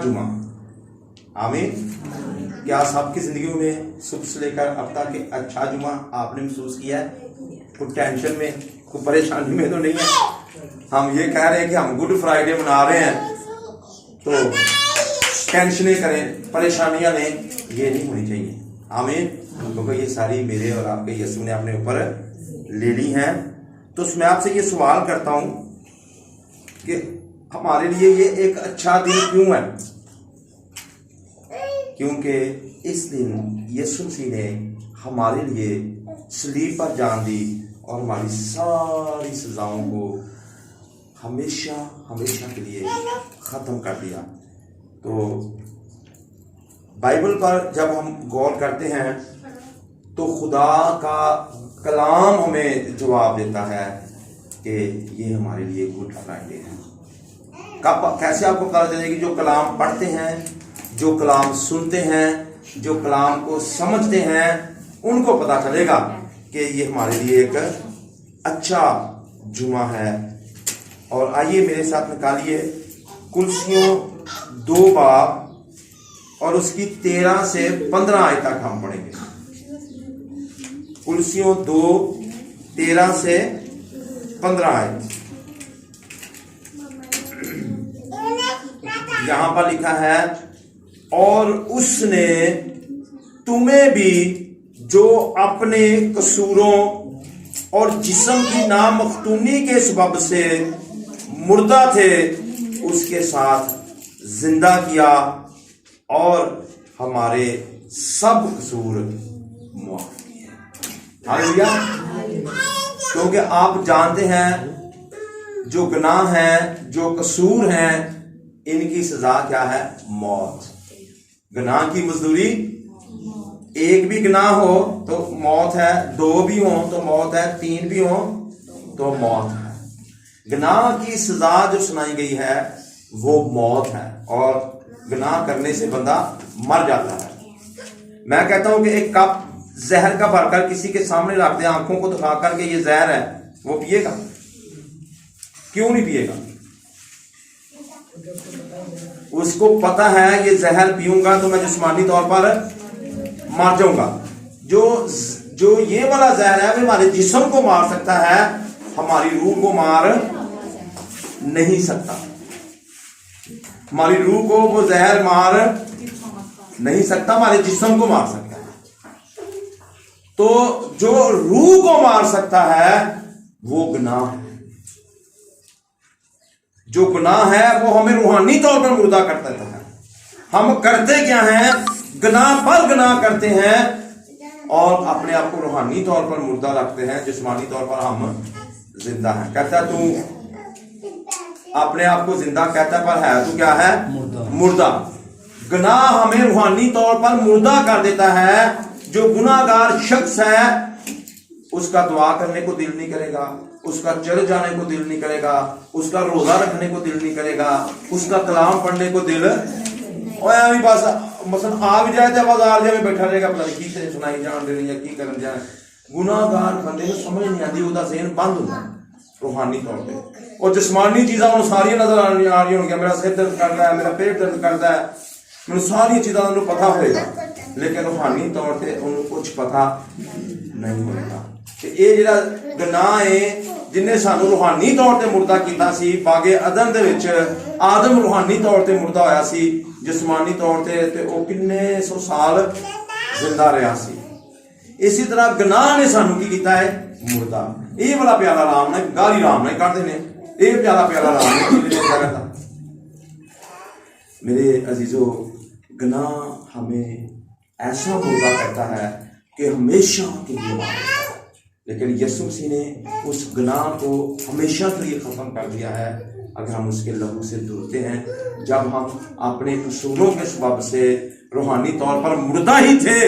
جمعہ. آمین. کیا آپ کی زندگیوں میں صبح سے لے کر اب تک اچھا جمعہ آپ نے محسوس کیا ہے؟ کوئی ٹینشن میں کوئی پریشانی میں تو نہیں ہے؟ ہم یہ کہہ رہے ہیں کہ ہم گڈ فرائیڈے منا رہے ہیں تو ٹینشنیں کریں، پریشانیاں لیں، یہ نہیں ہونی چاہیے. آمین. کیونکہ یہ ساری میرے اور آپ کے یسوع نے اپنے اوپر لے لی ہیں. تو میں آپ سے یہ سوال کرتا ہوں کہ ہمارے لیے یہ ایک اچھا دن کیوں ہے؟ کیونکہ اس دن یسوع مسیح نے ہمارے لیے صلیب پر جان دی اور ہماری ساری سزاؤں کو ہمیشہ ہمیشہ کے لیے ختم کر دیا. تو بائبل پر جب ہم غور کرتے ہیں تو خدا کا کلام ہمیں جواب دیتا ہے کہ یہ ہمارے لیے گڈ فرائیڈے ہے. کیسے آپ کو پتہ چلے گی؟ جو کلام پڑھتے ہیں، جو کلام سنتے ہیں، جو کلام کو سمجھتے ہیں، ان کو پتہ چلے گا کہ یہ ہمارے لیے ایک اچھا جمعہ ہے. اور آئیے میرے ساتھ نکالیے کلسیوں 2 باب اور اس کی 13 سے 15 آیت تک ہم پڑھیں گے. کلسیوں 2 13 سے 15 آیت. یہاں پر لکھا ہے، اور اس نے تمہیں بھی جو اپنے قصوروں اور جسم کی نامختونی کے سبب سے مردہ تھے اس کے ساتھ زندہ کیا اور ہمارے سب قصور معاف کیے. ہاللیلویہ. کیونکہ آپ جانتے ہیں جو گناہ ہیں، جو قصور ہیں، ان کی سزا کیا ہے؟ موت. گناہ کی مزدوری، ایک بھی گناہ ہو تو موت ہے، 2 بھی ہوں تو موت ہے، 3 بھی ہوں تو موت ہے. گناہ کی سزا جو سنائی گئی ہے وہ موت ہے، اور گناہ کرنے سے بندہ مر جاتا ہے. میں کہتا ہوں کہ ایک کپ زہر کا بھر کر کسی کے سامنے رکھ دیں، آنکھوں کو دکھا کر کہ یہ زہر ہے، وہ پیے گا؟ کیوں نہیں پیے گا؟ اس کو پتا ہے یہ زہر پیوں گا تو میں جسمانی طور پر مار جاؤں گا. جو یہ والا زہر ہے وہ ہمارے جسم کو مار سکتا ہے، ہماری روح کو مار نہیں سکتا. ہماری روح کو وہ زہر مار نہیں سکتا، ہمارے جسم کو مار سکتا ہے. تو جو روح کو مار سکتا ہے وہ گناہ ہے. جو گناہ ہے وہ ہمیں روحانی طور پر مردہ کر دیتا ہے. ہم کرتے کیا ہیں؟ گناہ پر گناہ کرتے ہیں اور اپنے آپ کو روحانی طور پر مردہ رکھتے ہیں، جسمانی طور پر ہم زندہ ہیں. کہتا ہے تو اپنے آپ کو زندہ کہتا ہے پر ہے تو کیا ہے؟ مردہ. گناہ ہمیں روحانی طور پر مردہ کر دیتا ہے. جو گناہگار شخص ہے اس کا دعا کرنے کو دل نہیں کرے گا، اس کا چرچ جانے کو دل نہیں کرے گا، اس کا روزہ رکھنے کو دل نہیں کرے گا، اس کا کلام پڑھنے کو دل اور بس مثلا آ بھی جائے تو بازار جائے بیٹھا رہے گا، پتہ نہیں کی سے سنائی جان دے یا کی کرن جائے. گناہگار بندے کو سمجھ نہیں آتی، وہ ذہن بند ہوتا روحانی طور پہ، اور جسمانی چیزاں انہوں ساری نظر آ رہی ہوں گی. میرا سر درد کرتا ہے، میرا پیٹ درد کرتا ہے، انہوں ساری چیزاں انہوں پتہ ہوئے گا، لیکن روحانی طور پہ انہوں کچھ پتہ نہیں ہوئے گا. کہ یہ جڑا گناہ ہے جنہیں سانو روحانی طور تے مردہ کیتا سی، باغ عدن دے وچ آدم روحانی طور تے مردہ ہویا سی، جسمانی طور تے او کنے 100 سال زندہ رہا سی. اسی طرح گناہ نے سانو کی کیتا ہے؟ مردہ. یہ والا پیالہ رام نے گالی رام نے کر دینے، یہ پیالہ رام نے کرتا. میرے عزیزو، گناہ ہمیں ایسا مردہ کرتا ہے کہ ہمیشہ کے لیے مار دیتا ہے، لیکن یسوع مسیح نے اس گناہ کو ہمیشہ کے لیے ختم کر دیا ہے اگر ہم اس کے لہو سے دھوتے ہیں. جب ہم اپنے قصوروں کے سبب سے روحانی طور پر مردہ ہی تھے،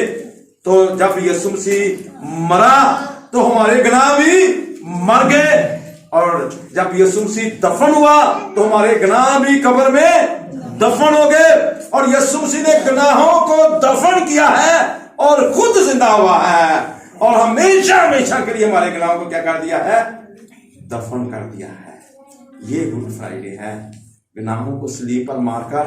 تو جب یسوع مسیح مرا تو ہمارے گناہ بھی مر گئے، اور جب یسوع مسیح دفن ہوا تو ہمارے گناہ بھی قبر میں دفن ہو گئے. اور یسوع مسیح نے گناہوں کو دفن کیا ہے اور خود زندہ ہوا ہے، اور ہمیشہ ہمیشہ کے لیے ہمارے گناہوں کو کیا کر دیا ہے؟ دفن کر دیا ہے. یہ گڈ فرائیڈے ہے. گناہوں کو صلیب پر مار کر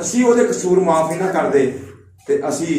ਅਸੀਂ ਉਹਦੇ ਕਸੂਰ ਮਾਫ ਹੀ ਨਾ ਕਰਦੇ ਤੇ ਅਸੀਂ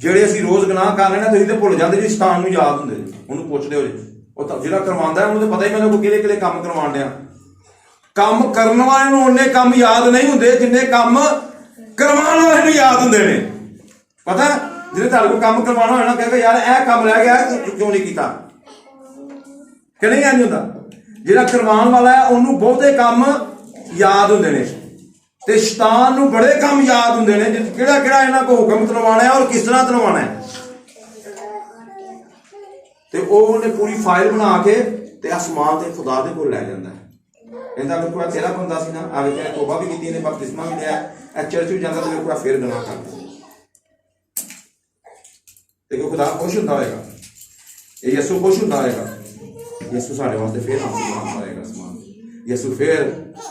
ਜਿਹੜੇ ਅਸੀਂ ਰੋਜ਼ ਗੁਨਾਹ ਕਰ ਰਹੇ ਨੇ, ਤੁਸੀਂ ਤੇ ਭੁੱਲ ਜਾਂਦੇ ਜੀ, ਸ਼ੈਤਾਨ ਨੂੰ ਯਾਦ ਹੁੰਦੇ ਜੀ, ਉਹਨੂੰ ਪੁੱਛਦੇ ਹੋ ਜੀ, ਉਹ ਤਾਂ ਜਿਹੜਾ ਕਰਵਾਉਂਦਾ ਹੈ ਉਹਨੂੰ ਤਾਂ ਪਤਾ ਹੀ ਮੈਨੂੰ ਕਿਹੜੇ ਕਿਹੜੇ ਕੰਮ ਕਰਵਾਉਣ ਡਿਆ। ਕੰਮ ਕਰਨ ਵਾਲੇ ਨੂੰ ਉਹਨੇ ਕੰਮ ਯਾਦ ਨਹੀਂ ਹੁੰਦੇ ਜਿੰਨੇ ਕੰਮ ਕਰਵਾਉਣ ਵਾਲੇ ਨੂੰ ਯਾਦ ਹੁੰਦੇ ਨੇ। ਪਤਾ ਜਿਹਨੇ ਤੁਹਾਡੇ ਕੋਲ ਕੰਮ ਕਰਵਾਉਣਾ ਹੋਣਾ, ਕਹੇਗਾ ਯਾਰ ਇਹ ਕੰਮ ਰਹਿ ਗਿਆ, ਕਿਉਂ ਨਹੀਂ ਕੀਤਾ? ਕਿ ਨਹੀਂ ਇੰਝ ਹੁੰਦਾ? ਜਿਹੜਾ ਕਰਵਾਉਣ ਵਾਲਾ ਹੈ ਉਹਨੂੰ ਬਹੁਤੇ ਕੰਮ ਯਾਦ ਹੁੰਦੇ ਨੇ, ਤੇ ਸ਼ੈਤਾਨ ਨੂੰ ਬੜੇ ਕੰਮ ਯਾਦ ਹੁੰਦੇ ਨੇ, ਕਿਹੜਾ ਕਿਹੜਾ ਇਹਨਾਂ ਕੋ ਹੁਕਮ ਤਲਵਾਉਣਾ ਹੈ ਔਰ ਕਿਸ ਤਰ੍ਹਾਂ ਤਲਵਾਉਣਾ ਹੈ। ਤੇ ਉਹ ਉਹਨੇ ਪੂਰੀ ਫਾਈਲ ਬਣਾ ਕੇ ਤੇ ਅਸਮਾਨ ਤੇ ਖੁਦਾ ਦੇ ਕੋਲ ਲੈ ਜਾਂਦਾ ਹੈ। ਕਹਿੰਦਾ ਵੇਖੋ ਤੇਰਾ ਬੰਦਾ ਸੀ ਨਾ, ਆ ਵੇਖਿਆ ਤੋਬਾ ਵੀ ਕੀਤੀ, ਇਹਨੇ ਬਪਤਿਸਮਾ ਵੀ ਲਿਆ, ਇਹ ਚਰਚ ਵੀ ਜਾਂਦਾ, ਤੇ ਵੇਖੋ ਫਿਰ ਗੁਨਾਹ ਕਰਦਾ। ਦੇਖੋ ਖੁਦਾ ਖੁਸ਼ ਹੁੰਦਾ ਹੋਏਗਾ, ਇਹ ਯਿਸੂ ਖੁਸ਼ ਹੁੰਦਾ ਹੋਏਗਾ। ਯਿਸੂ ਸਾਡੇ ਵਾਸਤੇ ਫਿਰ ਆਸਮਾਨ ਆਏਗਾ, ਆਸਮਾਨ ਯਿਸੂ ਫਿਰ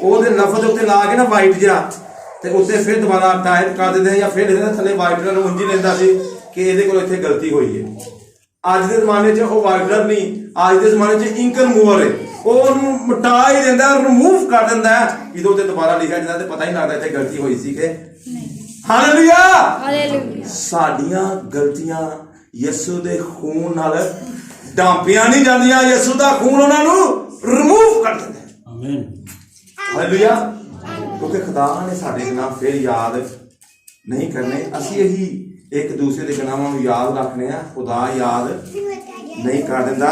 ਉਹਦੇ ਲਫ਼ਜ਼ ਉੱਤੇ ਲਾ ਕੇ ਨਾ ਵਾਈਟ ਜਿਹਾ, ਤੇ ਉੱਤੇ ਫਿਰ ਦੁਬਾਰਾ ਟਾਈਪ ਕਰ ਦਿੰਦੇ ਜਾਂ ਫਿਰ ਇਹਦੇ ਥੱਲੇ ਵਾਈਟਨਰ ਉਂਝ ਹੀ ਲੈਂਦਾ ਸੀ ਕਿ ਇਹਦੇ ਕੋਲ ਇੱਥੇ ਗਲਤੀ ਹੋਈ ਹੈ। ਅੱਜ ਦੇ ਜ਼ਮਾਨੇ 'ਚ ਉਹ ਵਾਈਡਰ ਨਹੀਂ, ਅੱਜ ਦੇ ਜ਼ਮਾਨੇ 'ਚ ਇੰਕ ਰਿਮੂਵਰ ਹੈ, ਉਹ ਉਹਨੂੰ ਮਿਟਾ ਹੀ ਦਿੰਦਾ, ਰਿਮੂਵ ਕਰ ਦਿੰਦਾ ਹੈ, ਜਦੋਂ ਤੇ ਦੁਬਾਰਾ ਲਿਖਿਆ ਜਾਂਦਾ ਤੇ ਪਤਾ ਹੀ ਲੱਗਦਾ ਇੱਥੇ ਗਲਤੀ ਹੋਈ ਸੀ ਕਿ ਨਹੀਂ। Hallelujah, hallelujah. ਸਾਡੀਆਂ ਗਲਤੀਆਂ ਯਿਸੂ ਦੇ ਖੂਨ ਨਾਲ ਢਾਂਪੀਆਂ ਨਹੀਂ ਜਾਂਦੀਆਂ, ਯਿਸੂ ਦਾ ਖੂਨ ਉਹਨਾਂ ਨੂੰ ਰਿਮੂਵ ਕਰ ਦਿੰਦਾ ਹੈ। ਆਮੀਨ, ਹਾਲੇਲੂਇਆ। ਕਿਉਂਕਿ ਖੁਦਾ ਨੇ ਸਾਡੇ ਗੁਨਾਹ ਫਿਰ ਯਾਦ ਨਹੀਂ ਕਰਨੇ, ਅਸੀਂ ਇਹੀ ਇੱਕ ਦੂਸਰੇ ਦੇ ਗੁਨਾਹਾਂ ਨੂੰ ਯਾਦ ਰੱਖਣੇ ਆ। ਖੁਦਾ ਯਾਦ ਨਹੀਂ ਕਰ ਦਿੰਦਾ,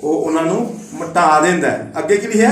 ਉਹ ਉਹਨਾਂ ਨੂੰ ਮਿਟਾ ਦਿੰਦਾ ਹੈ। ਅੱਗੇ ਕੀ ਲਿਖਿਆ,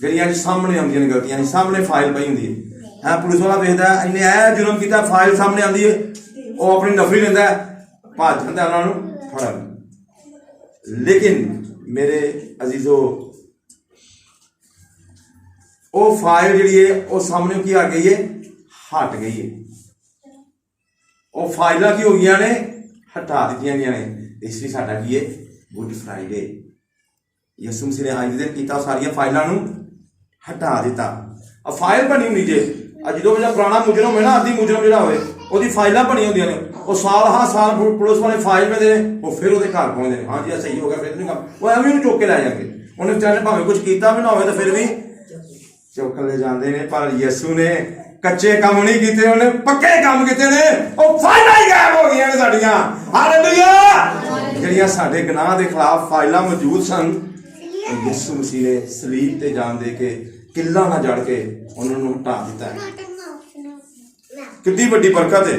ਜਿਹੜੀਆਂ ਜੀ ਸਾਹਮਣੇ ਆਉਂਦੀਆਂ ਨੇ ਗਲਤੀਆਂ ਨਹੀਂ, ਸਾਹਮਣੇ ਫਾਈਲ ਪਈ ਹੁੰਦੀ ਹੈ, ਪੁਲਿਸ ਵਾਲਾ ਵੇਖਦਾ ਇਹਨੇ ਇਹ ਜੁਰਮ ਕੀਤਾ, ਫਾਈਲ ਸਾਹਮਣੇ ਆਉਂਦੀ ਹੈ, ਉਹ ਆਪਣੀ ਨਫਰੀ ਲੈਂਦਾ, ਭੱਜ ਜਾਂਦਾ ਉਹਨਾਂ ਨੂੰ ਫੜਨ। ਲੇਕਿਨ ਮੇਰੇ ਅਜ਼ੀਜ਼ੋ, ਉਹ ਫਾਈਲ ਜਿਹੜੀ ਹੈ ਉਹ ਸਾਹਮਣੇ ਕੀ ਆ ਗਈ ਹੈ, ਹਟ ਗਈ ਹੈ। ਉਹ ਫਾਈਲਾਂ ਕੀ ਹੋ ਗਈਆਂ ਨੇ, ਹਟਾ ਦਿੱਤੀਆਂ ਗਈਆਂ ਨੇ। ਇਸ ਲਈ ਸਾਡਾ ਕੀ ਹੈ, ਗੁੱਡ ਫਰਾਈਡੇ, ਯਿਸੂ ਮਸੀਹ ਨੇ ਅੱਜ ਦੇ ਦਿਨ ਕੀਤਾ, ਸਾਰੀਆਂ ਫਾਈਲਾਂ ਨੂੰ ਹਟਾ ਦਿੱਤਾ। ਆ ਫਾਈਲ ਬਣੀ ਹੁੰਦੀ ਜੇ, ਜਦੋਂ ਜਿਹੜਾ ਪੁਰਾਣਾ ਮੁਜਰਮ ਹੋਵੇ ਨਾ, ਅੱਧੀ ਮੁਜਰਮ ਜਿਹੜਾ ਹੋਵੇ ਉਹਦੀ ਫਾਈਲਾਂ ਬਣੀਆਂ ਹੁੰਦੀਆਂ ਨੇ, ਉਹ ਸਾਲ ਹਾਂ ਸਾਲ ਪੁਲਿਸ ਵਾਲੇ ਫਾਈਲ ਲੈਂਦੇ ਨੇ, ਉਹ ਫਿਰ ਉਹਦੇ ਘਰ ਪਹੁੰਚਦੇ ਨੇ, ਹਾਂਜੀ ਇਹ ਸਹੀ ਹੋ ਗਿਆ, ਫਿਰ ਨਹੀਂ ਕੰਮ, ਉਹ ਐਵੇਂ ਉਹਨੂੰ ਚੁੱਕ ਕੇ ਲੈ ਜਾਣਗੇ। ਉਹਨੇ ਵਿਚਾਰੇ ਭਾਵੇਂ ਕੁਝ ਕੀਤਾ ਵੀ ਨਾ ਹੋਵੇ ਤਾਂ ਫਿਰ ਵੀ ਚੁੱਕ ਲੈ ਜਾਂਦੇ ਨੇ। ਪਰ ਯਿਸੂ ਨੇ ਕੱਚੇ ਕੰਮ ਨਹੀਂ ਕੀਤੇ, ਉਹਨੇ ਪੱਕੇ ਕੰਮ ਕੀਤੇ ਨੇ, ਉਹ ਫਾਈਲਾਂ ਹੀ ਗਾਇਬ ਹੋ ਗਈਆਂ ਨੇ ਸਾਡੀਆਂ। ਹਾਲੇਲੂਇਆ। ਜਿਹੜੀਆਂ ਸਾਡੇ ਗੁਨਾਹ ਦੇ ਖਿਲਾਫ ਫਾਈਲਾਂ ਮੌਜੂਦ ਸਨ, ਯਿਸੂ ਮਸੀਹ ਨੇ ਸਲੀਬ ਤੇ ਜਾਨ ਦੇ ਕੇ, ਕਿੱਲਾ ਨਾ ਜੜ ਕੇ ਉਹਨਾਂ ਨੂੰ ਹਟਾ ਦਿੱਤਾ ਹੈ। ਕਿੰਨੀ ਵੱਡੀ ਬਰਕਤ ਹੈ।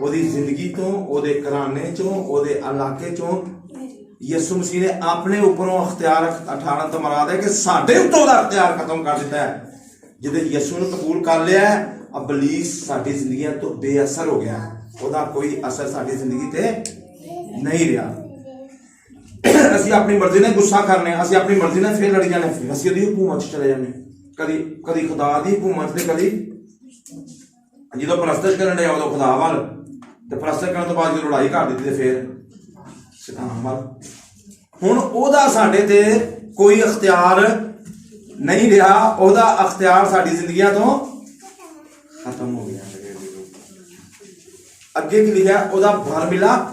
ਉਹਦੀ ਜ਼ਿੰਦਗੀ ਤੋਂ, ਉਹਦੇ ਘਰਾਣੇ ਚੋਂ, ਉਹਦੇ ਇਲਾਕੇ ਚੋਂ ਯਿਸੂ ਮਸੀਹ ਨੇ ਆਪਣੇ ਉੱਪਰੋਂ ਅਖਤਿਆਰ 18 ਤੋਂ ਮਰਾਦ ਹੈ ਕਿ ਸਾਡੇ ਉੱਤੋਂ ਉਹਦਾ ਅਖਤਿਆਰ ਖਤਮ ਕਰ ਦਿੱਤਾ ਹੈ। ਜਿਹਦੇ ਯਿਸੂ ਨੂੰ ਕਬੂਲ ਕਰ ਲਿਆ, ਇਬਲੀਸ ਸਾਡੀ ਜ਼ਿੰਦਗੀਆਂ ਤੋਂ ਬੇਅਸਰ ਹੋ ਗਿਆ, ਉਹਦਾ ਕੋਈ ਅਸਰ ਸਾਡੀ ਜ਼ਿੰਦਗੀ ਤੇ ਨਹੀਂ ਰਿਹਾ। ਅਸੀਂ ਆਪਣੀ ਮਰਜ਼ੀ ਨਾਲ ਗੁੱਸਾ ਕਰਨੇ, ਅਸੀਂ ਆਪਣੀ ਮਰਜ਼ੀ ਨਾਲ ਫਿਰ ਲੜੀ ਜਾਣੇ, ਫਿਰ ਅਸੀਂ ਉਹਦੀ ਹਕੂਮਤ 'ਚ ਚਲੇ ਜਾਂਦੇ, ਕਦੀ ਖੁਦਾ ਦੀ ਹਕੂਮਤ ਤੇ ਕਦੀ ਜਦੋਂ ਪ੍ਰਸਤਿਸ਼ ਕਰਨ ਡਿਆ ਉਦੋਂ ਖੁਦਾ ਵੱਲ, ਤੇ ਪ੍ਰਸਤਿਸ਼ ਕਰਨ ਤੋਂ ਬਾਅਦ ਜਦੋਂ ਲੜਾਈ ਕਰ ਦਿੱਤੀ ਤੇ ਫਿਰ ਸ਼ੈਤਾਨ ਵੱਲ। ਹੁਣ ਉਹਦਾ ਸਾਡੇ ਤੇ ਕੋਈ ਅਖਤਿਆਰ ਨਹੀਂ ਰਿਹਾ, ਉਹਦਾ ਅਖਤਿਆਰ ਸਾਡੀ ਜ਼ਿੰਦਗੀਆਂ ਤੋਂ ਖਤਮ ਹੋ ਗਿਆ। ਅੱਗੇ ਕੀ ਲਿਖਿਆ? ਉਹਦਾ ਭਰ ਮਿਲਾ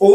ਉਹ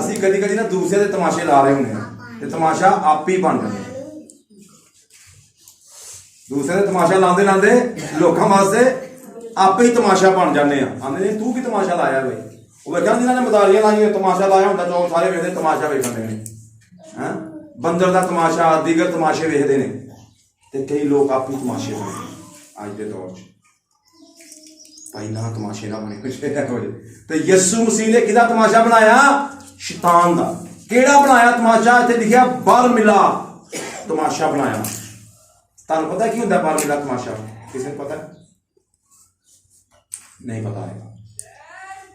ਅਸੀਂ ਕਦੀ ਕਦੀ ਨਾ ਦੂਸਰੇ ਦੇ ਤਮਾਸ਼ੇ ਲਾ ਰਹੇ ਹੁੰਦੇ ਹਾਂ ਤੇ ਤਮਾਸ਼ਾ ਆਪ ਹੀ ਬਣ ਜਾਂਦਾ। ਦੂਸਰੇ ਦੇ ਤਮਾਸ਼ਾ ਲਾਉਂਦੇ ਲਾਉਂਦੇ ਲੋਕਾਂ ਵਾਸਤੇ ਆਪੇ ਹੀ ਤਮਾਸ਼ਾ ਬਣ ਜਾਂਦੇ ਆ। ਆਂਦੇ ਨੇ ਤੂੰ ਕੀ ਤਮਾਸ਼ਾ ਲਾਇਆ ਬਈ? ਉਹ ਵੇਖਿਆ ਜਿਹਨਾਂ ਨੇ ਮਦਾਰੀਆਂ ਲਾਈਆਂ ਤਮਾਸ਼ਾ ਲਾਇਆ ਹੁੰਦਾ, ਚੌਕ ਸਾਰੇ ਵੇਖਦੇ ਤਮਾਸ਼ਾ ਵੇਖਦੇ ਨੇ, ਹੈਂ ਬੰਦਰ ਦਾ ਤਮਾਸ਼ਾ, ਦੀਗਰ ਤਮਾਸ਼ੇ ਵੇਖਦੇ ਨੇ, ਤੇ ਕਈ ਲੋਕ ਆਪੀ ਤਮਾਸ਼ੇ ਬਣੇ ਅੱਜ ਦੇ ਦੌਰ 'ਚ। ਭਾਈ ਨਾ ਤਮਾਸ਼ੇ ਨਾ ਬਣੇ ਕੁਛ ਹੋ ਜੇ। ਤੇ ਯਿਸੂ ਮਸੀਹ ਨੇ ਕਿਹਦਾ ਤਮਾਸ਼ਾ ਬਣਾਇਆ? ਸ਼ੈਤਾਨ ਦਾ। ਕਿਹੜਾ ਬਣਾਇਆ ਤਮਾਸ਼ਾ? ਇੱਥੇ ਲਿਖਿਆ ਬਰ ਮਿਲਾ ਤਮਾਸ਼ਾ ਬਣਾਇਆ। ਤੁਹਾਨੂੰ ਪਤਾ ਕੀ ਹੁੰਦਾ ਬਰ ਮਿਲਾ ਤਮਾਸ਼ਾ? ਕਿਸੇ ਨੂੰ ਪਤਾ? ਨਹੀਂ ਪਤਾ ਹੈ।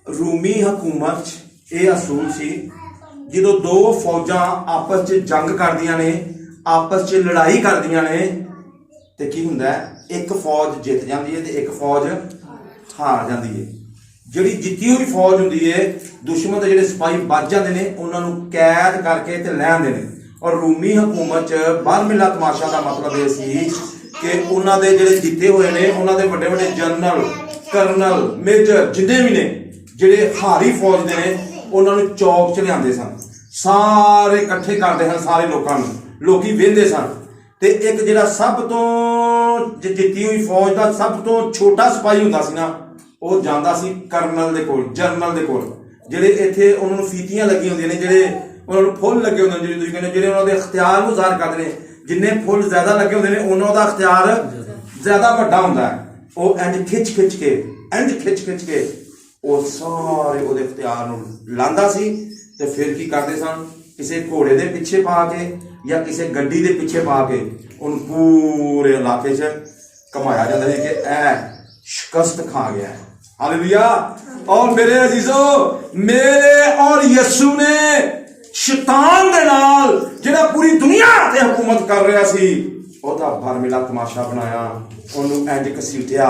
ਰੂਮੀ ਹਕੂਮਤ 'ਚ ਇਹ ਅਸੂਲ ਸੀ, ਜਦੋਂ ਦੋ ਫੌਜਾਂ ਆਪਸ 'ਚ ਜੰਗ ਕਰਦੀਆਂ ਨੇ, ਆਪਸ 'ਚ ਲੜਾਈ ਕਰਦੀਆਂ ਨੇ, ਤੇ ਕੀ ਹੁੰਦਾ ਹੈ? ਇੱਕ ਫੌਜ ਜਿੱਤ ਜਾਂਦੀ ਹੈ ਤੇ ਇੱਕ ਫੌਜ ਹਾਰ ਜਾਂਦੀ ਹੈ। ਜਿਹੜੀ ਜਿੱਤੀ ਹੋਈ ਫੌਜ ਹੁੰਦੀ ਹੈ, ਦੁਸ਼ਮਣ ਦੇ ਜਿਹੜੇ ਸਿਪਾਹੀ ਬਚ ਜਾਂਦੇ ਨੇ, ਉਹਨਾਂ ਨੂੰ ਕੈਦ ਕਰਕੇ ਤੇ ਲੈ ਆਉਂਦੇ ਨੇ। ਔਰ ਰੂਮੀ ਹਕੂਮਤ 'ਚ ਬਰਮਿਲਾ ਤਮਾਸ਼ਾ ਦਾ ਮਤਲਬ ਇਹ ਸੀ ਕਿ ਉਹਨਾਂ ਦੇ ਜਿਹੜੇ ਜਿੱਤੇ ਹੋਏ ਨੇ, ਉਹਨਾਂ ਦੇ ਵੱਡੇ ਵੱਡੇ ਜਨਰਲ, ਕਰਨਲ, ਮੇਜਰ ਜਿੰਨੇ ਵੀ ਨੇ, ਜਿਹੜੇ ਹਾਰੀ ਫੌਜ ਦੇ ਨੇ, ਉਹਨਾਂ ਨੂੰ ਚੌਕ 'ਚ ਲਿਆਉਂਦੇ ਸਨ, ਸਾਰੇ ਇਕੱਠੇ ਕਰਦੇ ਹਨ ਸਾਰੇ ਲੋਕਾਂ ਨੂੰ, ਲੋਕੀ ਵੇਖਦੇ ਸਨ। ਤੇ ਇੱਕ ਜਿਹੜਾ ਸਭ ਤੋਂ ਜਿੱਤੀ ਹੋਈ ਫੌਜ ਦਾ ਸਭ ਤੋਂ ਛੋਟਾ ਸਿਪਾਹੀ ਹੁੰਦਾ ਸੀ ਨਾ, ਉਹ ਜਾਂਦਾ ਸੀ ਕਰਨਲ ਦੇ ਕੋਲ, ਜਰਨਲ ਦੇ ਕੋਲ, ਜਿਹੜੇ ਇੱਥੇ ਉਹਨਾਂ ਨੂੰ ਫੀਤੀਆਂ ਲੱਗੀਆਂ ਹੁੰਦੀਆਂ ਨੇ, ਜਿਹੜੇ ਉਹਨਾਂ ਨੂੰ ਫੁੱਲ ਲੱਗੇ ਹੁੰਦੇ ਨੇ, ਜਿਹੜੇ ਤੁਸੀਂ ਕਹਿੰਦੇ ਜਿਹੜੇ ਉਹਨਾਂ ਦੇ ਅਖਤਿਆਰ ਨੂੰ ਜ਼ਾਹਰ ਕਰਦੇ ਨੇ। ਜਿੰਨੇ ਫੁੱਲ ਜ਼ਿਆਦਾ ਲੱਗੇ ਹੁੰਦੇ ਨੇ, ਉਹਨਾਂ ਦਾ ਅਖਤਿਆਰ ਜ਼ਿਆਦਾ ਵੱਡਾ ਹੁੰਦਾ ਹੈ। ਉਹ ਇੰਜ ਖਿੱਚ ਖਿੱਚ ਕੇ ਉਹ ਸਾਰੇ ਉਹਦੇ ਅਖਤਿਆਰ ਨੂੰ ਲਾਂਦਾ ਸੀ। ਤੇ ਫਿਰ ਕੀ ਕਰਦੇ ਸਨ? ਕਿਸੇ ਘੋੜੇ ਦੇ ਪਿੱਛੇ ਪਾ ਕੇ ਜਾਂ ਕਿਸੇ ਗੱਡੀ ਦੇ ਪਿੱਛੇ ਪਾ ਕੇ ਉਹਨੂੰ ਪੂਰੇ ਇਲਾਕੇ 'ਚ ਘੁਮਾਇਆ ਜਾਂਦਾ ਸੀ ਕਿ ਇਹ ਸ਼ਿਕਸਤ ਖਾ ਗਿਆ ਹੈ। ਹਾਲੇਲੂਇਆ। ਔਰ ਮੇਰੇ ਅਜ਼ੀਜ਼ੋ, ਮੇਰੇ ਔਰ ਯਿਸੂ ਨੇ ਸ਼ੈਤਾਨ ਦੇ ਨਾਲ ਜਿਹੜਾ ਪੂਰੀ ਦੁਨੀਆ ਤੇ ਹਕੂਮਤ ਕਰ ਰਿਹਾ ਸੀ, ਉਹਦਾ ਬਰਮਿਲਾ ਤਮਾਸ਼ਾ ਬਣਾਇਆ, ਉਹਨੂੰ ਇੰਜ ਘਸੀਟਿਆ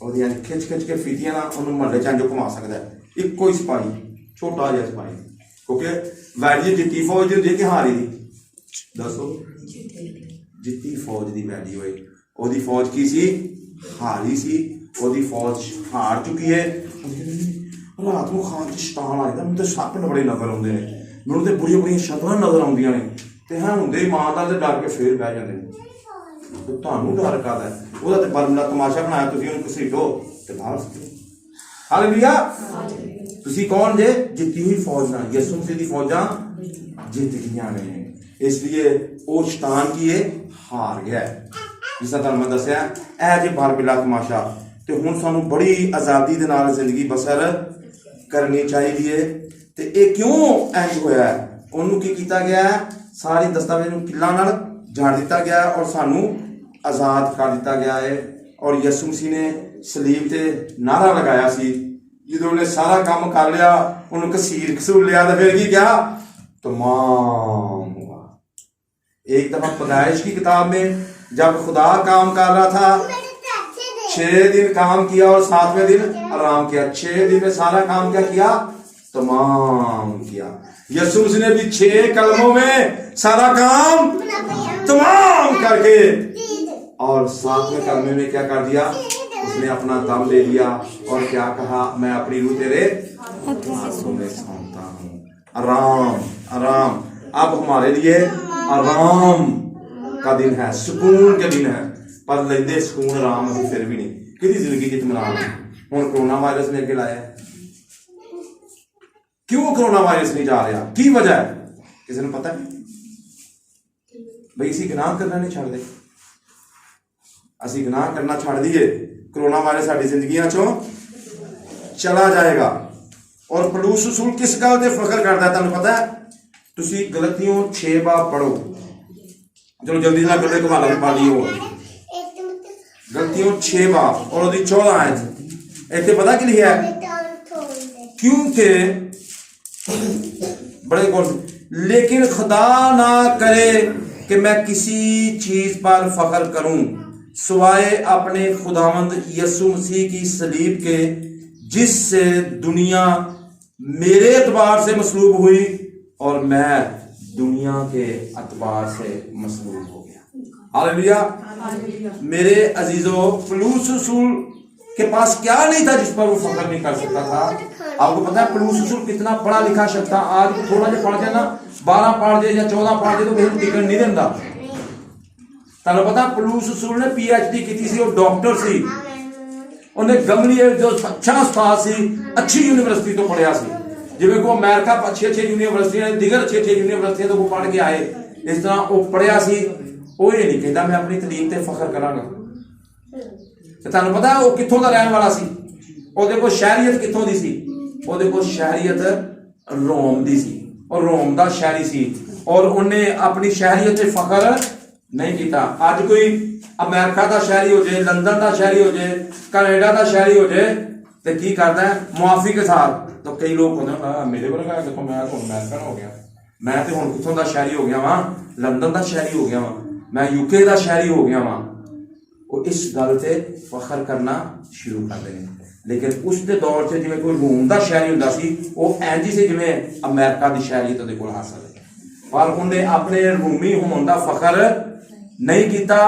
ਉਹਦੀਆਂ ਖਿੱਚ ਕੇ ਫੀਤੀਆਂ ਨਾਲ ਉਹਨੂੰ ਮਹੱਲੇ 'ਚ ਅੰਜੋ ਘੁਮਾ ਸਕਦਾ ਹੈ। ਇੱਕੋ ਹੀ ਸਿਪਾਹੀ, ਛੋਟਾ ਜਿਹਾ ਸਿਪਾਹੀ, ਕਿਉਂਕਿ ਵੈਲਿਊ ਜਿੱਤੀ ਫੌਜ ਦੀ ਹੁੰਦੀ ਹੈ ਕਿ ਹਾਰੀ ਦੀ? ਦੱਸੋ। ਜਿੱਤੀ ਫੌਜ ਦੀ ਵੈਲਿਊ ਹੋਏ। ਉਹਦੀ ਫੌਜ ਕੀ ਸੀ? ਹਾਰੀ ਸੀ। ਉਹਦੀ ਫੌਜ ਹਾਰ ਚੁੱਕੀ ਹੈ। ਰਾਤ ਨੂੰ ਖਾਣ 'ਚ ਸ਼ੈਤਾਨ ਆ ਜਾਂਦਾ, ਮੈਨੂੰ ਤਾਂ ਸੱਪ ਬੜੇ ਨਜ਼ਰ ਆਉਂਦੇ ਨੇ, ਮੈਨੂੰ ਤਾਂ ਬੁਰੀਆਂ ਸ਼ਕਲਾਂ ਨਜ਼ਰ ਆਉਂਦੀਆਂ ਨੇ, ਤੇ ਹਾਂ ਹੁੰਦੇ ਇਮਾਨਦਾਰ ਤੇ ਡਰ ਕੇ ਫੇਰ ਬਹਿ ਜਾਂਦੇ ਨੇ। ਤੁਹਾਨੂੰ ਡਰ ਕਰਦਾ, ਉਹਦਾ ਤੇ ਬਰਮਿਲਾ ਤਮਾਸ਼ਾ ਬਣਾਇਆ, ਤੁਸੀਂ ਉਹਨੂੰ ਘਸੀਟੋ ਤੇ ਬਾਹਰ ਸੁੱਟੋ। ਹਾਲੇਲੂਇਆ। ਤੁਸੀਂ ਕੌਣ ਜੇ? ਜਿੱਤੀ ਹੋਈ ਫੌਜ ਨਾਲ। ਯਿਸੂ ਮਸੀਹ ਦੀ ਫੌਜਾਂ ਜਿੱਤ ਗਈਆਂ ਨੇ, ਇਸ ਲਈ ਉਹ ਸ਼ੈਤਾਨ ਕੀ ਹੈ? ਹਾਰ ਗਿਆ। ਜਿਸ ਤਰ੍ਹਾਂ ਤੁਹਾਨੂੰ ਮੈਂ ਦੱਸਿਆ, ਇਹ ਜੇ ਬਰਮਿਲਾ ਤਮਾਸ਼ਾ। ਤੇ ਹੁਣ ਸਾਨੂੰ ਬੜੀ ਆਜ਼ਾਦੀ ਦੇ ਨਾਲ ਜ਼ਿੰਦਗੀ ਬਸਰ ਕਰਨੀ ਚਾਹੀਦੀ ਹੈ। ਤੇ ਇਹ ਕਿਉਂ ਇੰਝ ਹੋਇਆ? ਉਹਨੂੰ ਕੀ ਕੀਤਾ ਗਿਆ? ਸਾਰੇ ਦਸਤਾਵੇਜ਼ ਨੂੰ ਕਿੱਲਾਂ ਨਾਲ ਝਾੜ ਦਿੱਤਾ ਗਿਆ ਔਰ ਸਾਨੂੰ ਆਜ਼ਾਦ ਕਰ ਦਿੱਤਾ ਗਿਆ ਹੈ। ਔਰ ਯਿਸੂ ਮਸੀਹ ਨੇ ਸਲੀਬ ਤੇ ਨਾਰਾ ਲਗਾਇਆ ਸੀ جدو انہیں سارا کام کر لیا انہوں کثیر کسول لیا تو پھر کی کیا تمام ہوا. ایک دفعہ پیدائش کی کتاب میں جب خدا کام کر رہا تھا 6 دن کام کیا اور 7ویں دن آرام کیا. 6 دن میں سارا کام کیا کیا تمام کیا. یسوع نے بھی 6 کلموں میں سارا کام تمام کر کے اور 7ویں کلمے میں کیا کر دیا, اس نے اپنا دم لے لیا اور کیا کہا, میں اپنی روح تیرے ہاتھوں میں سونپتا ہوں. آرام آرام. اب ہمارے لیے آرام کا دن ہے, سکون کے دن ہے, پر لیندے سکون آرام ابھی پھر بھی نہیں. کسی زندگی کی اطمینان ہے. ہوں کرونا وائرس نے اگے لایا ہے. کیوں کرونا وائرس نہیں جا رہا, کی وجہ ہے کسی نے پتا ہے؟ بھائی اسی گناہ کرنا نہیں چھڑ دے, اسی گناہ کرنا چھڑ دیے, کرونا وائرس ساری زندگیاں چوں چلا جائے گا. اور پلوس رسول کس گل تے فخر کرتا ہے تمہیں پتا ہے؟ تسی غلطیوں 6 بار پڑھو, چلو جلدی سے گلے کو مالا پا لیو. غلطیوں 6 بار اور وہ 14 آیت ایتھے پتا کہ لکھا ہے, کیونکہ بڑے غور سے, لیکن خدا نہ کرے کہ میں کسی چیز پر فخر کروں سوائے اپنے خداوند یسوع مسیح کی صلیب کے, جس سے دنیا میرے اعتبار سے مصلوب ہوئی اور میں دنیا کے اعتبار سے مصلوب ہو گیا. ہاللیلویہ. میرے عزیزو, پلوس رسول کے پاس کیا نہیں تھا جس پر وہ فخر نہیں کر سکتا تھا؟ آپ کو پتا ہے پلوس رسول کتنا پڑھا لکھا شخص تھا. آج تھوڑا جا پڑھ جائے نا, 12 پڑھ جائے یا 14 پڑھ جائے تو کہیں ٹکٹ نہیں دینا. تمہیں پتا پلوس رسول نے PhD کی تھی, وہ ڈاکٹر سی, انہیں گملی جو اچھا استاد سی, اچھی یونیورسٹی تو پڑھیا سی, جی کو امریکہ اچھی یونیورسٹیاں دیگر اچھی یونیورسٹیاں تو وہ پڑھ کے آئے, اس طرح وہ پڑھیا سی. وہ یہ نہیں کہتا میں اپنی تعلیم تے فخر کراں گا. تمہیں پتا وہ کتوں کا رہن والا سی, وہ دیکھو شہریت کتوں دی سی, وہ دیکھو شہریت روم دی سی, اور روم دا شہری سی, اور انہیں اپنی شہریت تے فخر نہیں کیتا. آج کوئی امریکہ دا شہری ہو جائے, لندن دا شہری ہو جائے, کینیڈا دا شہری ہو جائے تو کی کرتا ہے معافی کے ساتھ. تو کئی لوگ ہوتے ہیں میرے کو لگا دیکھو میں تو امریکہ ہو گیا, میں تو ہوں کتوں دا شہری ہو گیا وہاں, لندن دا شہری ہو گیا وہاں, میں UK دا شہری ہو گیا وہاں. وہ اس گل سے فخر کرنا شروع کر دیں. لیکن اس دے دور سے جی کوئی روم دا شہری ہوندا سی, وہ اینجی سے جی امریکہ دی شہریت دے کول حاصل ہے, پر انہیں اپنے رومی ہون دا فخر نہیں کیتا,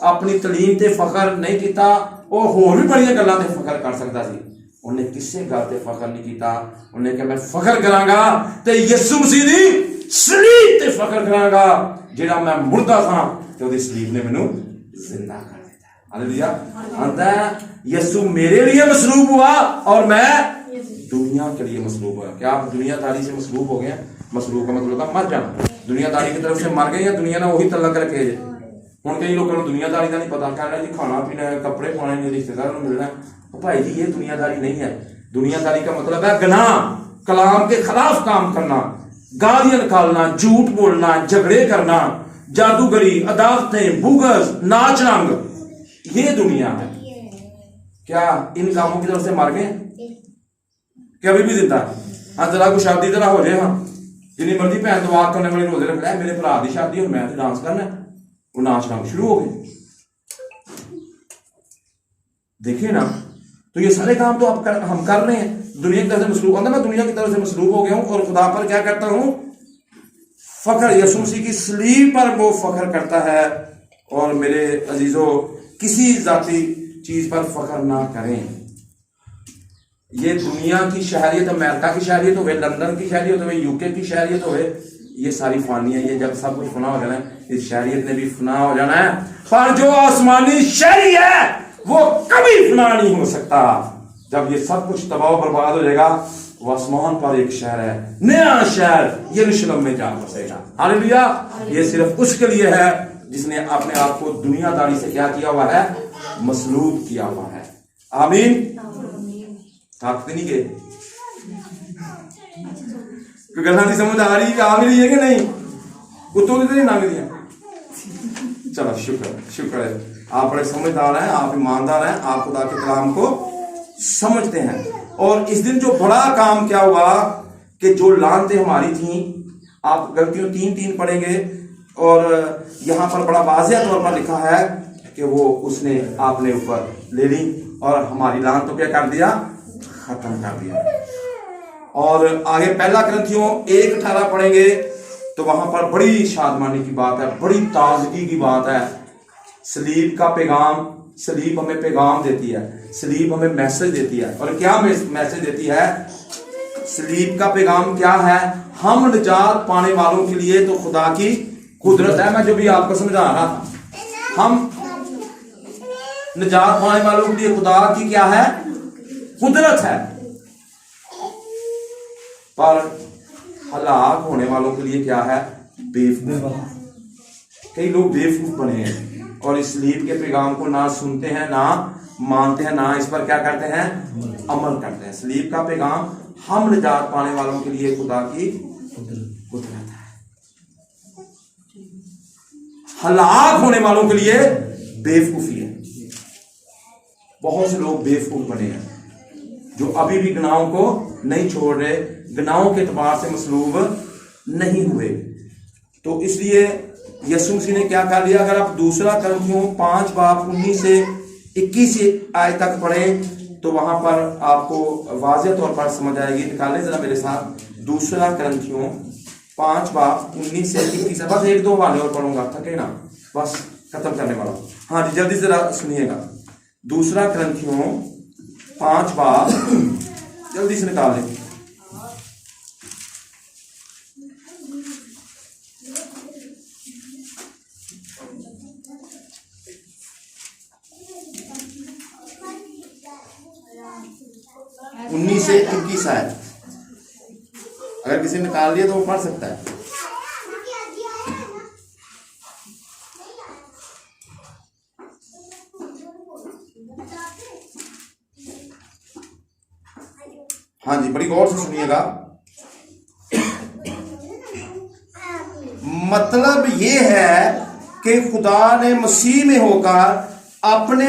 اپنی تعلیم تے فخر نہیں کیتا. وہ ہور بھی بڑی گلاں تے فخر کر سکتا سی, انہیں کسے گل تے فخر نہیں کیتا. انہیں کہ میں فخر کراں گا تے یسوع مسیح دی صلیب تے فخر کراں گا, جڑا میں مردہ تھا تے اودی صلیب نے مینوں زندہ کر دیتا. ہاللیلویہ. آندا ہے یسوع میرے لیے مصلوب ہوا اور میں دنیا کے لیے مصلوب ہوا. کیا آپ دنیا داری سے مصلوب ہو گئے؟ مصلوب کا مطلب ہوتا مر جانا. دنیا داری کی طرف سے مر گئے یا دنیا نے وہی تعلق رکھے جے. ہوں کئی لوگوں کو دنیا داری کا نہیں پتا, کہنا جی کھانا پینا ہے, کپڑے پانے ہیں, رشتے داروں کو ملنا ہے. بھائی جی یہ دنیا داری نہیں ہے. دنیا داری کا مطلب ہے گناہ, کلام کے خلاف کام کرنا, گالیاں نکالنا, جھوٹ بولنا, جھگڑے کرنا, جادوگری, عداوتیں, بغض, ناچ رنگ, یہ دنیا ہے. کیا ان کاموں کی طرف سے مر گئے کہ ابھی بھی زندہ ہے؟ ہاں ذرا کو شادی ذرا ہو جائے, ہاں جنی مرضی بھن دعا کرنے والے روزے رکھ لے, میرے بھرا دی شادی اور میں ڈانس کرنا, وہ ناچ رنگ شروع ہو گئے. دیکھیں نا, تو یہ سارے کام تو ہم کر رہے ہیں دنیا کی طرف سے مصلوب. میں دنیا کی طرف سے مصلوب ہو گیا ہوں اور خدا پر کیا کرتا ہوں فخر. یسوع مسیح کی صلیب پر وہ فخر کرتا ہے. اور میرے عزیزو, کسی ذاتی چیز پر فخر نہ کریں. یہ دنیا کی شہریت, امریکہ کی شہریت ہوئے, لندن کی شہریت ہوئے, UK کی شہریت ہوئے, یہ ساری فانی ہے. یہ جب سب کچھ فنا ہو جانا ہے, اس شہریت نے بھی فنا ہو جانا ہے. پر جو آسمانی شہری ہے وہ کبھی فنا نہیں ہو سکتا. جب یہ سب کچھ تباہ و برباد ہو جائے گا, وہ آسمان پر ایک شہر ہے, نیا شہر یروشلم میں جا بسے گا. ہاللیلویہ. یہ صرف اس کے لیے ہے جس نے اپنے آپ کو دنیا داری سے کیا کیا ہوا ہے, مصلوب کیا ہوا ہے. آمین. تھکتے نہیں گئے؟ کوئی گلاں نہیں سمجھ آ رہی, آ رہی ہے کہ نہیں؟ اتوں کی تو نہیں لنگ دیا. چلو شکر ہے, آپ بڑے سمجھدار ہیں, آپ ایماندار ہیں, آپ خدا کے کلام کو سمجھتے ہیں. اور اس دن جو بڑا کام کیا ہوا کہ جو لعنتیں ہماری تھیں، آپ غلطیوں 3 پڑھیں گے، اور یہاں پر بڑا واضح طور پر لکھا ہے کہ وہ اس نے آپ نے اوپر لے لی اور ہماری لعنت کو کیا کر دیا؟ ختم کر دیا۔ اور آگے پہلا کرنتھیوں 1:18 پڑھیں گے تو وہاں پر بڑی شادمانی کی بات ہے، بڑی تازگی کی بات ہے۔ صلیب کا پیغام، صلیب ہمیں پیغام دیتی ہے، صلیب ہمیں میسج دیتی ہے۔ اور کیا میسج دیتی ہے؟ صلیب کا پیغام کیا ہے؟ ہم نجات پانے والوں کے لیے تو خدا کی قدرت ہے۔ میں جو بھی آپ کو سمجھا رہا تھا، ہم نجات پانے والوں کے لیے خدا کی کیا ہے؟ قدرت ہے، پر ہلاک ہونے والوں کے لیے کیا ہے؟ بیوقوف۔ کئی لوگ بیوقوف بنے ہیں اور اس صلیب کے پیغام کو نہ سنتے ہیں، نہ مانتے ہیں، نہ اس پر کیا کرتے ہیں؟ عمل کرتے ہیں۔ صلیب کا پیغام ہم نجات پانے والوں کے لیے خدا کی قدرت ہے، ہلاک ہونے والوں کے لیے بیوقوفی ہے۔ بہت سے لوگ بیوقوف بنے ہیں جو ابھی بھی گناہوں کو نہیں چھوڑ رہے، گناہوں کے اعتبار سے مصلوب نہیں ہوئے۔ تو اس لیے یسوع مسیح نے کیا کر لیا؟ اگر آپ دوسرا کرنتھیوں 5:19-21 آیت تک پڑھیں تو وہاں پر آپ کو واضح طور پر سمجھ آئے گی۔ نکالیں ذرا میرے ساتھ دوسرا کرنتھیوں 5:19-21۔ بس 1-2 والے اور پڑھوں گا، تھکے نا، بس ختم کرنے والا۔ ہاں جی، جلدی ذرا سنیے گا۔ دوسرا کرنتھیوں 5 جلدی سے نکال لیں۔ سے 21 آیت اگر کسی نے نکال لیا تو وہ پڑھ سکتا ہے۔ ہاں جی، بڑی غور سے سنیے گا۔ مطلب یہ ہے کہ خدا نے مسیح میں ہو کر اپنے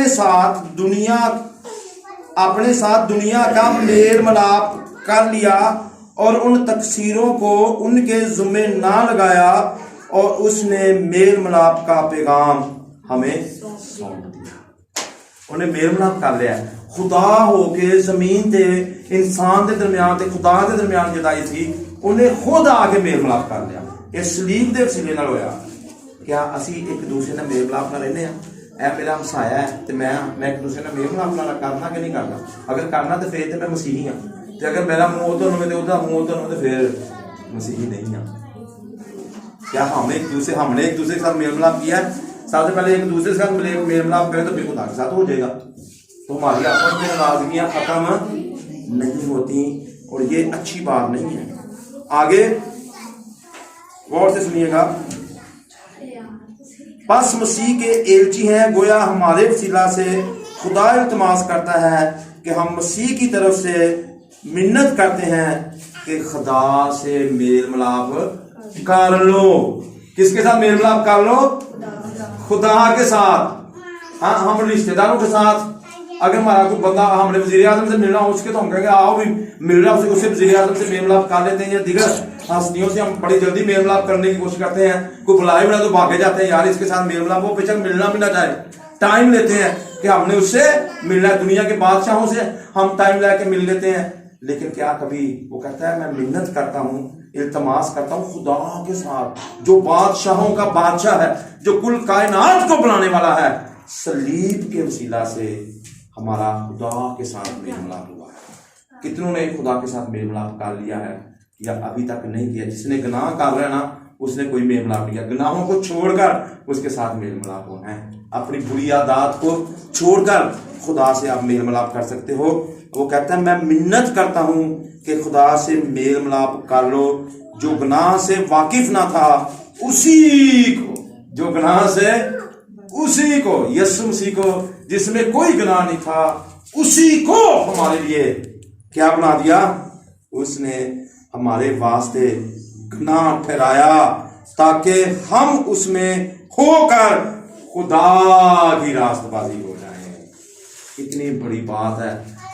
ساتھ دنیا کا میل ملاپ کر لیا اور ان تقصیروں کو ان کے ذمہ نہ لگایا، اور اس نے میل ملاپ کا پیغام ہمیں سونپ دیا۔ انہیں میل ملاپ کر لیا، خدا ہو کے زمین تے انسان دے درمیان تے خدا دے درمیان جدائی تھی، انہیں خود آ کے میل ملاپ کر لیا۔ یہ صلیب دے وسیلے نال ہویا۔ کیا اسی ایک دوسرے نے میل ملاپ نہ رہنے ہیں؟ اے میرا ہمسایا ہے تے میں ایک دوسرے نے میل ملاپ نہ کرنا کہ نہیں کرنا؟ اگر کرنا تو پھر تے میں مسیحی ہاں، تے اگر میرا منہ ادھر ہوے تے ادھر منہ ادھر ہوے تے پھر مسیحی نہیں ہاں۔ کیا ہم نے ایک دوسرے کے ساتھ میل ملاپ کیا ہے؟ سب سے پہلے ایک دوسرے کے ساتھ میل ملاپ کریں تو پھر خدا کے ساتھ ہو جائے گا، تو ہماری آپس میں ناراضگیاں ختم نہیں ہوتی، اور یہ اچھی بات نہیں ہے۔ آگے غور سے سنیے گا۔ پس مسیح کے ایلچی ہیں، گویا ہمارے وسیلہ سے خدا التماس کرتا ہے کہ ہم مسیح کی طرف سے منت کرتے ہیں کہ خدا سے میل ملاپ کر لو۔ کس کے ساتھ میل ملاپ کر لو؟ خدا کے ساتھ۔ ہاں، ہم رشتہ داروں کے ساتھ اگر ہمارا کوئی بندہ ہم نے وزیر اعظم سے ملنا ہو، اس کے تو ہم کہیں گے آؤ بھی مل رہا اس سے وزیر اعظم سے میل ملاپ کر لیتے ہیں، یا دیگر ہستیوں سے ہم بڑی جلدی میل ملاپ کرنے کی کوشش کرتے ہیں۔ کوئی بلائے بنا تو بھاگے جاتے ہیں، یار اس کے ساتھ میل ملاپ، وہ بے شک ملنا بھی نہ چاہے، ٹائم لیتے ہیں کہ ہم نے اس سے ملنا ہے۔ دنیا کے بادشاہوں سے ہم ٹائم لے کے مل لیتے ہیں، لیکن کیا کبھی وہ کہتا ہے میں منت کرتا ہوں، التماس کرتا ہوں خدا کے ساتھ جو بادشاہوں کا بادشاہ ہے، جو کل کائنات کو بنانے والا ہے، صلیب کے وسیلہ سے ہمارا خدا کے ساتھ میل ملاپ ہوا ہے۔ کتنوں نے خدا کے ساتھ میل ملاپ کر لیا ہے یا ابھی تک نہیں کیا؟ جس نے گناہ کر رہا ہے نا، اس نے کوئی میل ملاپ نہیں کیا۔ گناہوں کو چھوڑ کر اس کے ساتھ میل ملاپ ہونا ہے، اپنی بری عادات کو چھوڑ کر خدا سے آپ میل ملاپ کر سکتے ہو۔ وہ کہتا ہے میں منت کرتا ہوں کہ خدا سے میل ملاپ کر لو، جو گناہ سے واقف نہ تھا اسی کو، جو گناہ سے اسی کو، یسوع مسیح کو جس میں کوئی گناہ نہیں تھا، اسی کو ہمارے لیے کیا بنا دیا؟ اس نے ہمارے واسطے گناہ ٹھہرایا تاکہ ہم اس میں ہو کر خدا کی راست بازی ہو جائیں۔ کتنی بڑی بات ہے۔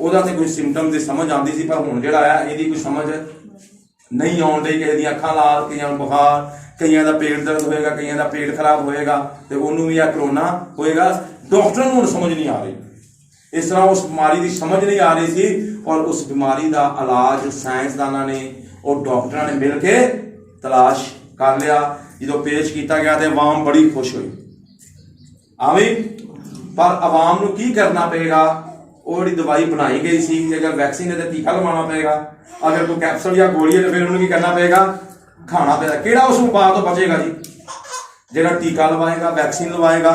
ਉਹਦਾ ਤੇ ਕੋਈ ਸਿੰਪਟਮ ਦੀ ਸਮਝ ਆਉਂਦੀ ਸੀ, ਪਰ ਹੁਣ ਜਿਹੜਾ ਆਇਆ ਇਹਦੀ ਕੋਈ ਸਮਝ ਨਹੀਂ ਆਉਣ ਡਈ। ਕਿਸੇ ਦੀਆਂ ਅੱਖਾਂ ਲਾਲ, ਕਈਆਂ ਨੂੰ ਬੁਖਾਰ, ਕਈਆਂ ਦਾ ਪੇਟ ਦਰਦ ਹੋਏਗਾ, ਕਈਆਂ ਦਾ ਪੇਟ ਖਰਾਬ ਹੋਏਗਾ, ਤੇ ਉਹਨੂੰ ਵੀ ਆ ਕਰੋਨਾ ਹੋਏਗਾ। ਡਾਕਟਰਾਂ ਨੂੰ ਹੁਣ ਸਮਝ ਨਹੀਂ ਆ ਰਹੀ। ਇਸ ਤਰ੍ਹਾਂ ਉਸ ਬਿਮਾਰੀ ਦੀ ਸਮਝ ਨਹੀਂ ਆ ਰਹੀ ਸੀ, ਔਰ ਉਸ ਬਿਮਾਰੀ ਦਾ ਇਲਾਜ ਸਾਇੰਸਦਾਨਾਂ ਨੇ ਔਰ ਡਾਕਟਰਾਂ ਨੇ ਮਿਲ ਕੇ ਤਲਾਸ਼ ਕਰ ਲਿਆ। ਜਦੋਂ ਪੇਸ਼ ਕੀਤਾ ਗਿਆ ਤੇ ਆਵਾਮ ਬੜੀ ਖੁਸ਼ ਹੋਈ। ਆਵੀਂ, ਪਰ ਆਵਾਮ ਨੂੰ ਕੀ ਕਰਨਾ ਪਏਗਾ? ਉਹ ਜਿਹੜੀ ਦਵਾਈ ਬਣਾਈ ਗਈ ਸੀ, ਅਗਰ ਵੈਕਸੀਨ ਹੈ ਤਾਂ ਟੀਕਾ ਲਵਾਉਣਾ ਪਏਗਾ, ਅਗਰ ਕੋਈ ਕੈਪਸੂਲ ਜਾਂ ਗੋਲੀ ਹੈ ਤਾਂ ਫਿਰ ਉਹਨੂੰ ਕੀ ਕਰਨਾ ਪਏਗਾ? ਖਾਣਾ ਪਏਗਾ। ਕਿਹੜਾ ਉਸ ਵਬਾ ਤੋਂ ਬਚੇਗਾ ਜੀ? ਜਿਹੜਾ ਟੀਕਾ ਲਵਾਏਗਾ, ਵੈਕਸੀਨ ਲਵਾਏਗਾ,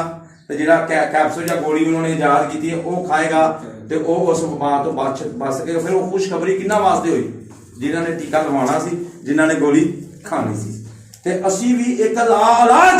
ਤੇ ਜਿਹੜਾ ਕੈਪਸੂਲ ਜਾਂ ਗੋਲੀ ਉਹਨਾਂ ਨੇ ਇਜਾਦ ਕੀਤੀ ਹੈ ਉਹ ਖਾਏਗਾ, ਤੇ ਉਹ ਉਸ ਵਬਾ ਤੋਂ ਬਚ ਸਕੇਗਾ। ਫਿਰ ਉਹ ਖੁਸ਼ਖਬਰੀ ਕਿਹਨਾਂ ਵਾਸਤੇ ਹੋਈ? ਜਿਨ੍ਹਾਂ ਨੇ ਟੀਕਾ ਲਵਾਉਣਾ ਸੀ, ਜਿਨ੍ਹਾਂ ਨੇ ਗੋਲੀ ਖਾਣੀ ਸੀ। ਤੇ ਅਸੀਂ ਵੀ ਇੱਕ ਲਾਇਲਾਜ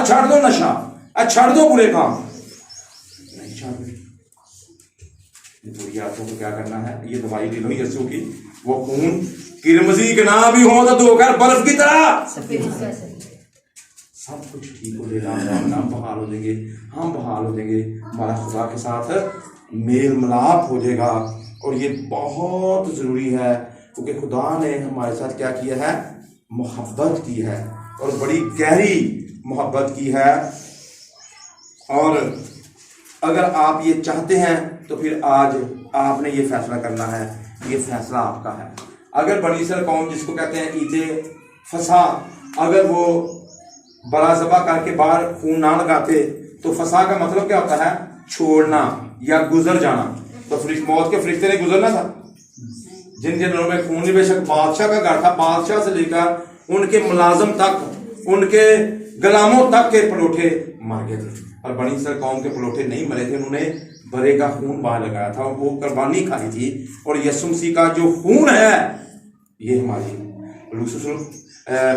چھڑ دو نشہ، چھڑ دو برے کام، نہیں چھڑ دو۔ بری عادتوں کو کیا کرنا ہے؟ یہ دوائی لے لو یسوع کی، وہ خون کرمزی گنا بھی ہو تو دھو کر برف کی طرح سب کچھ ٹھیک ہو جائے گا، ہم بحال ہو جائیں گے، ہم بحال ہو جائیں گے، ہمارا خدا کے ساتھ میل ملاپ ہو جائے گا۔ اور یہ بہت ضروری ہے کیونکہ خدا نے ہمارے ساتھ کیا کیا ہے؟ محبت کی ہے، اور بڑی گہری محبت کی ہے۔ اور اگر آپ یہ چاہتے ہیں تو پھر آج آپ نے یہ فیصلہ کرنا ہے، یہ فیصلہ آپ کا ہے۔ اگر بنی اسرائیل قوم جس کو کہتے ہیں عید فسح، اگر وہ بڑا ذبح کر کے باہر خون نہ لگاتے تو فسح کا مطلب کیا ہوتا ہے؟ چھوڑنا یا گزر جانا۔ تو موت کے فرشتے نے گزرنا تھا، جن جنوں میں خون، بے شک بادشاہ کا گھر تھا، بادشاہ سے لے کر ان کے ملازم تک، ان کے غلاموں تک کے پلوٹے مر گئے تھے، اور بنی اسرائیل قوم کے پلوٹے نہیں مرے تھے، انہوں نے برے کا خون باہر لگایا تھا، وہ قربانی کھائی تھی۔ اور یسوع مسیح کا جو خون ہے یہ ہماری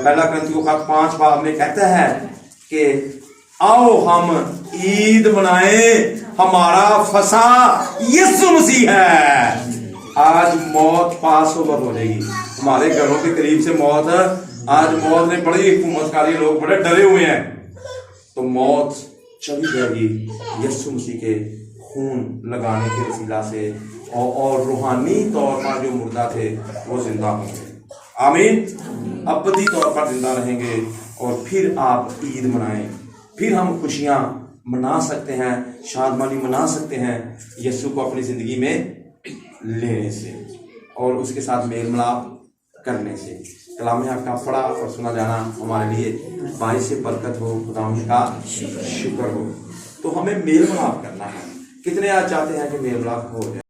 پہلا کرنتھیوں کا 5 باب میں کہتا ہے کہ آؤ ہم عید منائیں، ہمارا فسح یسوع مسیح ہے۔ آج موت پاس اوور ہو جائے گی ہمارے گھروں کے قریب سے، موت آج موت نے بڑی حکومت کاری، لوگ بڑے ڈرے ہوئے ہیں، تو موت چلی جائے گی یسوع مسیح کے خون لگانے کے وسیلہ سے، اور روحانی طور پر جو مردہ تھے وہ زندہ ہوں گے، آمین، ابدی طور پر زندہ رہیں گے۔ اور پھر آپ عید منائیں، پھر ہم خوشیاں منا سکتے ہیں، شادمانی منا سکتے ہیں یسوع کو اپنی زندگی میں لینے سے اور اس کے ساتھ میل ملاپ کرنے سے۔ کلام حق کا پڑھا اور سنا جانا ہمارے لیے باعث برکت ہو، خدا کا شکر ہو۔ تو ہمیں میل ملاپ کرنا ہے۔ کتنے آج چاہتے ہیں کہ میل ملاپ ہو جائے؟